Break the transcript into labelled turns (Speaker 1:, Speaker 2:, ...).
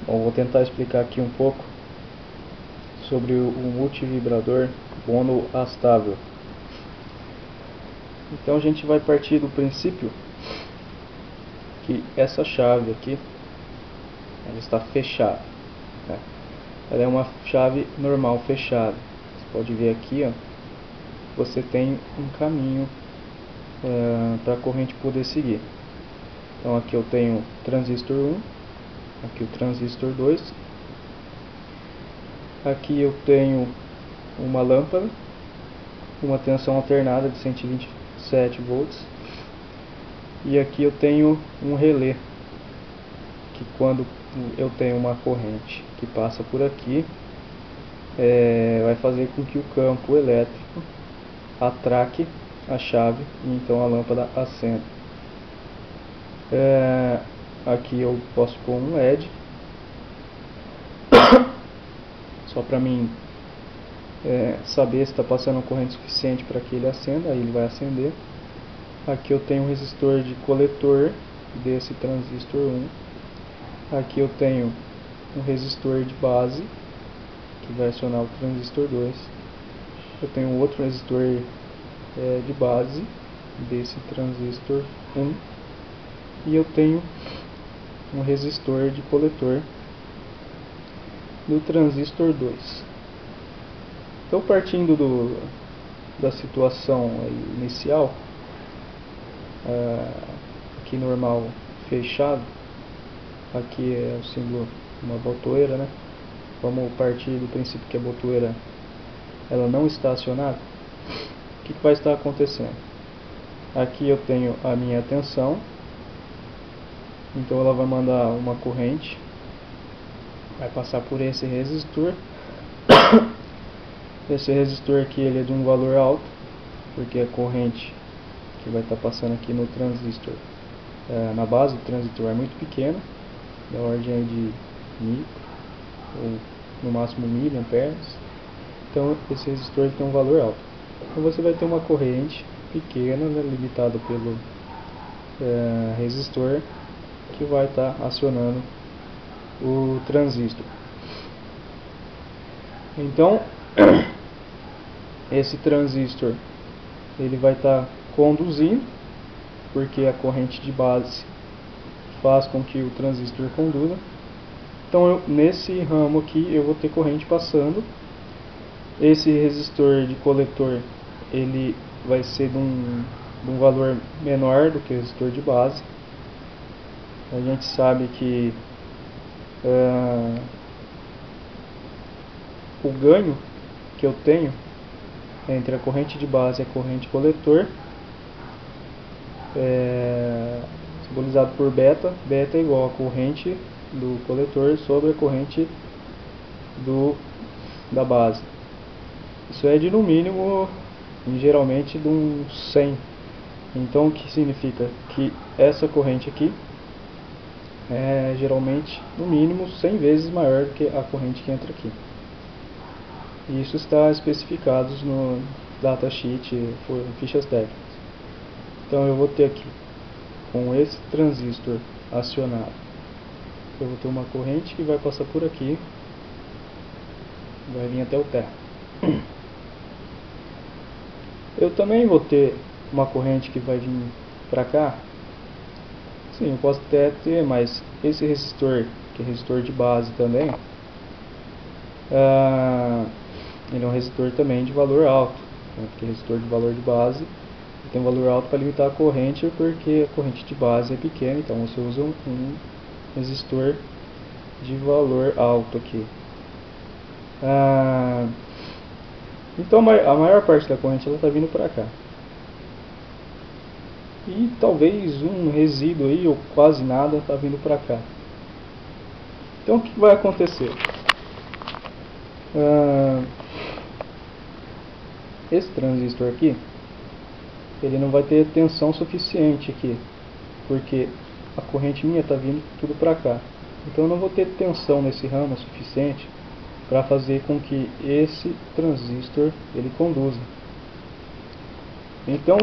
Speaker 1: Bom, vou tentar explicar aqui um pouco sobre o multivibrador monoastável. Então a gente vai partir do princípio que essa chave aqui ela está fechada, né? Ela é uma chave normal fechada. Você pode ver aqui, ó, você tem um caminho para a corrente poder seguir. Então aqui eu tenho o transistor 1, aqui o transistor 2, aqui eu tenho uma lâmpada, uma tensão alternada de 127 volts, e aqui eu tenho um relé, que quando eu tenho uma corrente que passa por aqui, vai fazer com que o campo elétrico atraque a chave e então a lâmpada acenda. Aqui eu posso pôr um LED, só para mim saber se está passando corrente suficiente para que ele acenda, aí ele vai acender. Aqui eu tenho um resistor de coletor desse transistor 1. Aqui eu tenho um resistor de base que vai acionar o transistor 2. Eu tenho outro resistor de base desse transistor 1. E eu tenho um resistor de coletor do transistor 2. Então, partindo da situação inicial, aqui normal fechado, aqui é o símbolo de uma botoeira, né? Vamos partir do princípio que a botoeira ela não está acionada. O que vai estar acontecendo? Aqui eu tenho a minha tensão, então ela vai mandar uma corrente, vai passar por esse resistor. Esse resistor aqui ele é de um valor alto, porque a corrente que vai estar passando aqui no transistor, na base do transistor, é muito pequena, da ordem de micro ou no máximo miliamperes. Então esse resistor tem um valor alto. Então você vai ter uma corrente pequena, né, limitada pelo resistor, que vai estar acionando o transistor. Então esse transistor ele vai estar conduzindo, porque a corrente de base faz com que o transistor conduza. Então nesse ramo aqui eu vou ter corrente passando. Esse resistor de coletor ele vai ser de um valor menor do que o resistor de base. A gente sabe que o ganho que eu tenho entre a corrente de base e a corrente coletor simbolizado por beta. Beta é igual a corrente do coletor sobre a corrente da base. Isso é de no mínimo, geralmente de um 100. Então o que significa? Que essa corrente aqui é geralmente no mínimo 100 vezes maior do que a corrente que entra aqui. E isso está especificado no datasheet, fichas técnicas. Então eu vou ter aqui, com esse transistor acionado, eu vou ter uma corrente que vai passar por aqui, vai vir até o terra. Eu também vou ter uma corrente que vai vir para cá. Sim, eu posso até ter, mas esse resistor, que é resistor de base também, ele é um resistor também de valor alto, né? Porque resistor de valor de base tem um valor alto para limitar a corrente, porque a corrente de base é pequena, então você usa um resistor de valor alto aqui. Então a maior parte da corrente está vindo para cá. E talvez um resíduo aí, ou quase nada, está vindo para cá. Então o que vai acontecer? Esse transistor aqui, ele não vai ter tensão suficiente aqui, porque a corrente minha está vindo tudo para cá. Então eu não vou ter tensão nesse ramo suficiente para fazer com que esse transistor ele conduza. Então